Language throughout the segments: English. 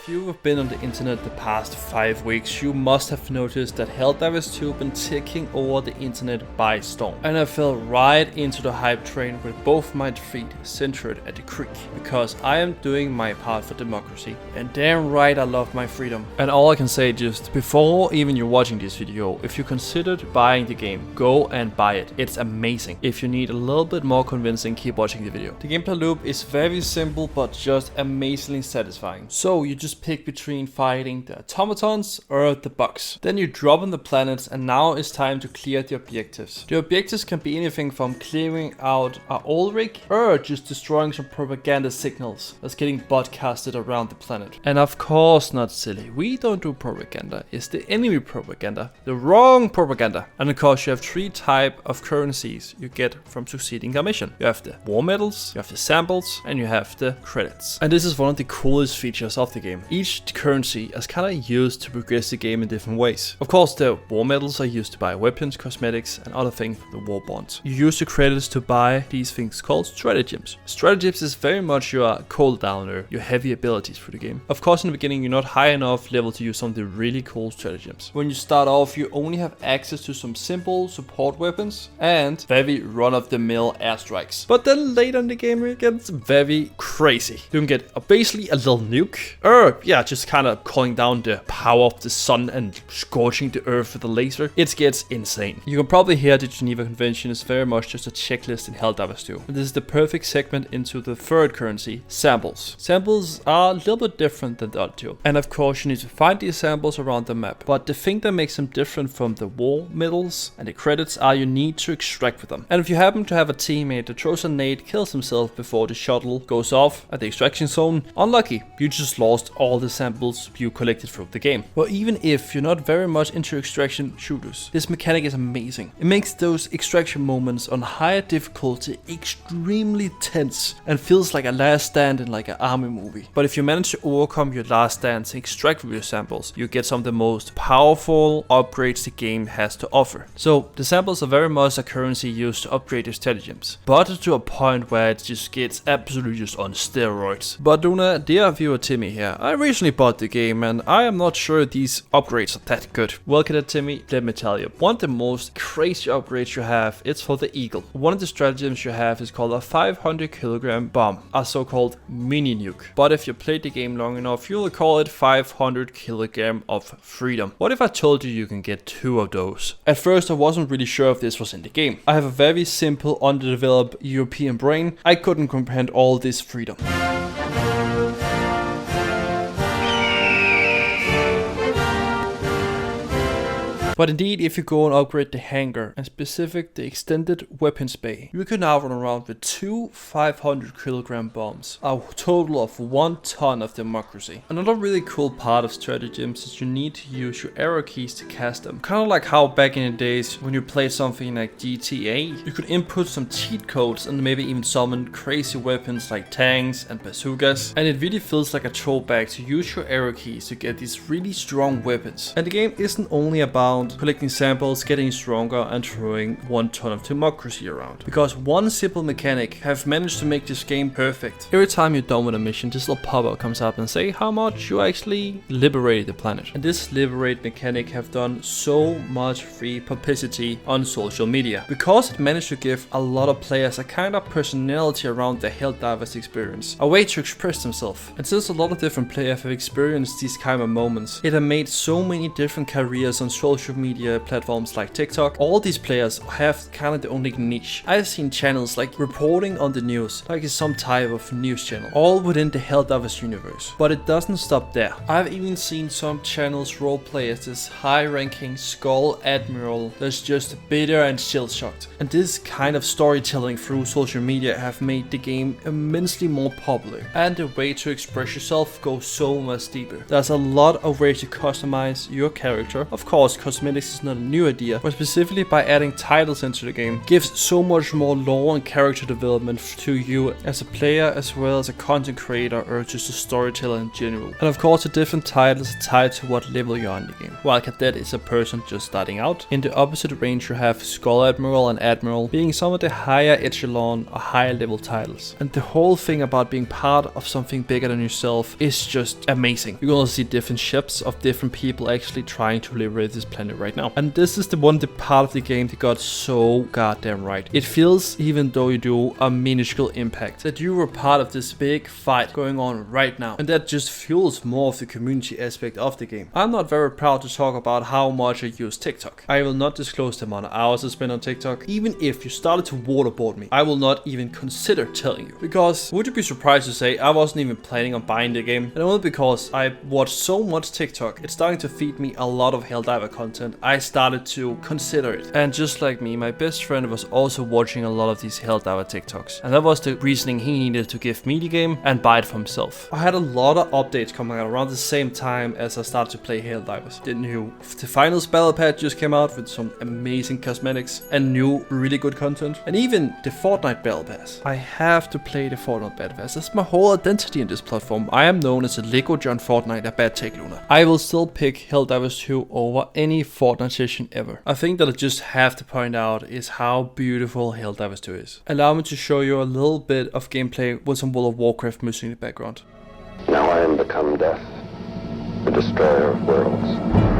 If you've been on the internet the past 5 weeks, you must have noticed that Helldivers 2 been taking over the internet by storm. And I fell right into the hype train with both my feet centered at the creek, because I am doing my part for democracy. And damn right I love my freedom. And all I can say just before even you're watching this video, if you considered buying the game, go and buy it. It's amazing. If you need a little bit more convincing, keep watching the video. The gameplay loop is very simple but just amazingly satisfying. So you just pick between fighting the automatons or the bugs. Then you drop on the planets and now it's time to clear the objectives. The objectives can be anything from clearing out an oil rig or just destroying some propaganda signals that's getting broadcasted around the planet. And of course not silly, we don't do propaganda, it's the enemy propaganda, the wrong propaganda. And of course you have 3 types of currencies you get from succeeding a mission. You have the war medals, you have the samples, and you have the credits. And this is one of the coolest features of the game. Each currency is kind of used to progress the game in different ways. Of course, the war medals are used to buy weapons, cosmetics, and other things for the war bonds. You use the credits to buy these things called stratagems. Stratagems is very much your cooldowner, your heavy abilities for the game. Of course, in the beginning, you're not high enough level to use some of the really cool stratagems. When you start off, you only have access to some simple support weapons and very run-of-the-mill airstrikes. But then later in the game, it gets very crazy. You can get basically a little nuke, or yeah, just kind of calling down the power of the sun and scorching the earth with a laser. It gets insane. You can probably hear the Geneva Convention is very much just a checklist in Helldivers 2. And this is the perfect segment into the third currency, samples. Samples are a little bit different than the other two. And of course, you need to find these samples around the map. But the thing that makes them different from the war medals and the credits are you need to extract with them. And if you happen to have a teammate that throws a nade, kills himself before the shuttle goes off at the extraction zone, unlucky, you just lost all the samples you collected through the game. Well, even if you're not very much into extraction shooters, this mechanic is amazing. It makes those extraction moments on higher difficulty extremely tense and feels like a last stand in like an army movie. But if you manage to overcome your last stand and extract with your samples, you get some of the most powerful upgrades the game has to offer. So the samples are very much a currency used to upgrade your stratagems, but to a point where it just gets absolutely just on steroids. But Duna, dear viewer Timmy here, I recently bought the game and I am not sure these upgrades are that good. Well, Cadet Timmy, let me tell you, one of the most crazy upgrades you have is for the Eagle. One of the stratagems you have is called a 500 kilogram bomb, a so-called mini nuke. But if you played the game long enough, you'll call it 500 kilogram of freedom. What if I told you can get 2 of those? At first I wasn't really sure if this was in the game. I have a very simple, underdeveloped European brain. I couldn't comprehend all this freedom. But indeed, if you go and upgrade the hangar, and specific the extended weapons bay, you can now run around with 2 500 kilogram bombs, a total of 1 ton of democracy. Another really cool part of stratagems is you need to use your arrow keys to cast them. Kind of like how back in the days when you played something like GTA, you could input some cheat codes and maybe even summon crazy weapons like tanks and bazookas. And it really feels like a throwback to use your arrow keys to get these really strong weapons. And the game isn't only about collecting samples, getting stronger, and throwing 1 ton of democracy around. Because one simple mechanic have managed to make this game perfect. Every time you're done with a mission, this little pop-up comes up and say how much you actually liberated the planet. And this liberate mechanic have done so much free publicity on social media. Because it managed to give a lot of players a kind of personality around the Helldivers experience. A way to express themselves. And since a lot of different players have experienced these kind of moments, it has made so many different careers on social media platforms like TikTok. All these players have kind of their own niche. I've seen channels like reporting on the news, like it's some type of news channel, all within the Helldivers universe. But it doesn't stop there. I've even seen some channels roleplay as this high-ranking Skull Admiral that's just bitter and shell-shocked. And this kind of storytelling through social media have made the game immensely more popular. And the way to express yourself goes so much deeper. There's a lot of ways to customize your character. Of course, cosmetics cosmetics is not a new idea, but specifically by adding titles into the game, gives so much more lore and character development to you as a player, as well as a content creator or just a storyteller in general. And of course, the different titles are tied to what level you're on in the game. While Cadet is a person just starting out, in the opposite range you have Skull Admiral and Admiral being some of the higher echelon or higher level titles. And the whole thing about being part of something bigger than yourself is just amazing. You're gonna see different ships of different people actually trying to liberate this planet right now. And this is the part of the game that got so goddamn right. It feels, even though you do a minuscule impact, that you were part of this big fight going on right now. And that just fuels more of the community aspect of the game. I'm not very proud to talk about how much I use TikTok. I will not disclose the amount of hours I spend on TikTok. Even if you started to waterboard me, I will not even consider telling you. Because would you be surprised to say I wasn't even planning on buying the game? And only because I watched so much TikTok, it's starting to feed me a lot of Helldiver content, I started to consider it. And just like me, my best friend was also watching a lot of these Helldiver TikToks. And that was the reasoning he needed to give me the game and buy it for himself. I had a lot of updates coming out around the same time as I started to play Helldivers. The new finals battle pack just came out with some amazing cosmetics and new really good content. And even the Fortnite battle pass. I have to play the Fortnite battle pass. That's my whole identity in this platform. I am known as a Lego John Fortnite askbadtake Luna. I will still pick Helldivers 2 over any Fortnite session ever. I think that I just have to point out is how beautiful Helldivers 2 is. Allow me to show you a little bit of gameplay with some World of Warcraft music in the background. Now I am become death, the destroyer of worlds.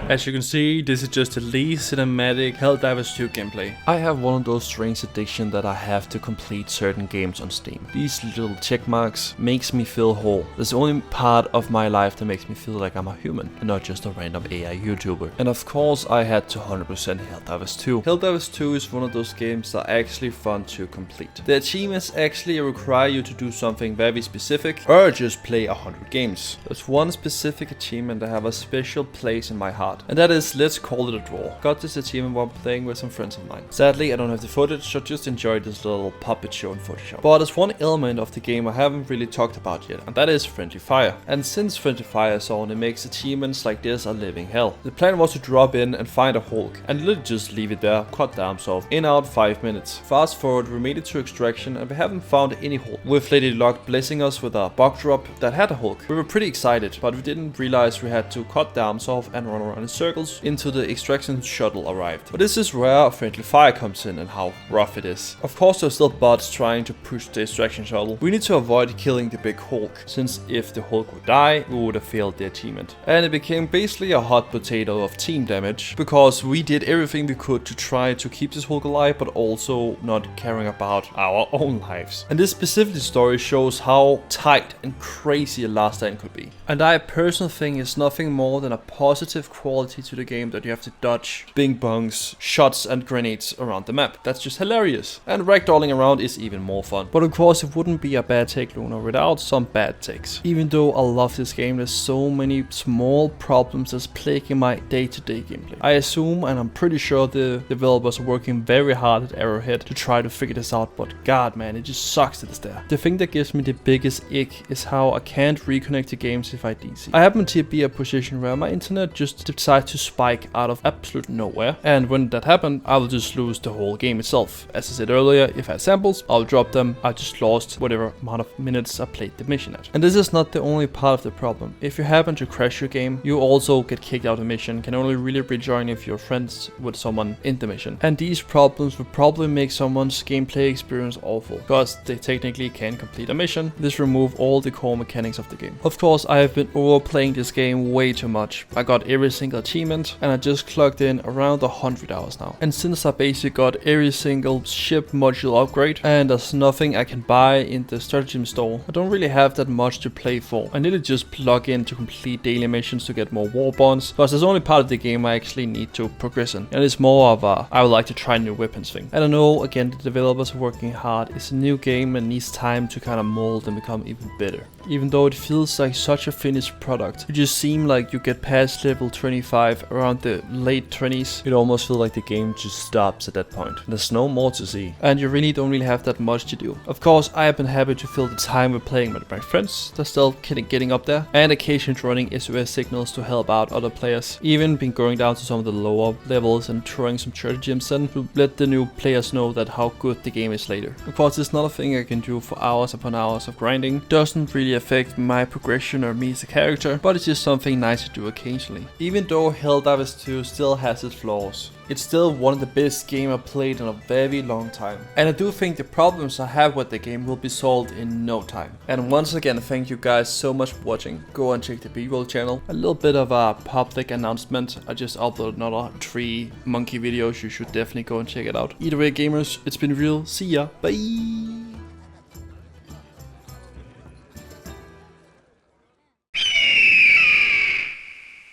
As you can see, this is just the least cinematic Helldivers 2 gameplay. I have one of those strange addictions that I have to complete certain games on Steam. These little check marks makes me feel whole. That's the only part of my life that makes me feel like I'm a human and not just a random AI YouTuber. And of course I had to 100% Helldivers 2. Helldivers 2 is one of those games that are actually fun to complete. The achievements actually require you to do something very specific or just play 100 games. There's one specific achievement that have a special place in my heart. And that is, let's call it a draw. Got this achievement while playing with some friends of mine. Sadly, I don't have the footage, so just enjoy this little puppet show in Photoshop. But there's one element of the game I haven't really talked about yet, and that is friendly fire. And since friendly fire is on, it makes achievements like this a living hell. The plan was to drop in and find a Hulk, and literally just leave it there, cut down himself, in out 5 minutes. Fast forward, we made it to extraction, and we haven't found any Hulk, with Lady Luck blessing us with a bug drop that had a Hulk. We were pretty excited, but we didn't realize we had to cut down himself and run around in circles until the extraction shuttle arrived. But this is where friendly fire comes in and how rough it is. Of course, there's still bots trying to push the extraction shuttle. We need to avoid killing the big Hulk, since if the Hulk would die, we would have failed the achievement. And it became basically a hot potato of team damage, because we did everything we could to try to keep this Hulk alive, but also not caring about our own lives. And this specific story shows how tight and crazy a last stand could be. And I personally think it's nothing more than a positive quality to the game that you have to dodge bing bongs, shots and grenades around the map. That's just hilarious. And ragdolling around is even more fun. But of course it wouldn't be a bad take Luna without some bad takes. Even though I love this game, there's so many small problems that's plaguing my day-to-day gameplay. I assume, and I'm pretty sure the developers are working very hard at Arrowhead to try to figure this out, but god man, it just sucks that it's there. The thing that gives me the biggest ick is how I can't reconnect to games if I DC. I happen to be a position where my internet just decides to spike out of absolute nowhere, and when that happens, I will just lose the whole game itself. As I said earlier, if I had samples, I'll drop them. I just lost whatever amount of minutes I played the mission at. And this is not the only part of the problem. If you happen to crash your game, you also get kicked out of the mission, can only really rejoin if you're friends with someone in the mission. And these problems will probably make someone's gameplay experience awful, because they technically can complete a mission. This remove all the core mechanics of the game. Of course, I have been overplaying this game way too much. I got every single achievement, and I just clocked in around 100 hours now. And since I basically got every single ship module upgrade, and there's nothing I can buy in the stratagem store, I don't really have that much to play for. I need to just plug in to complete daily missions to get more war bonds, because there's only part of the game I actually need to progress in. And it's more of a, I would like to try new weapons thing. And I know, again, the developers are working hard. It's a new game and needs time to kind of mold and become even better. Even though it feels like such a finished product, you just seem like you get past level 20 25, around the late 20s, it almost feels like the game just stops at that point. There's no more to see, and you really don't really have that much to do. Of course, I have been happy to fill the time with playing with my friends, they're still getting up there, and occasionally running SOS signals to help out other players. Even been going down to some of the lower levels and throwing some stratagems in to let the new players know that how good the game is later. Of course, it's not a thing I can do for hours upon hours of grinding, doesn't really affect my progression or me as a character, but it's just something nice to do occasionally. Even though Helldivers 2 still has its flaws, it's still one of the best games I've played in a very long time. And I do think the problems I have with the game will be solved in no time. And once again, thank you guys so much for watching. Go and check the B-roll channel. A little bit of a public announcement. I just uploaded another 3 monkey videos. You should definitely go and check it out. Either way, gamers, it's been real. See ya. Bye.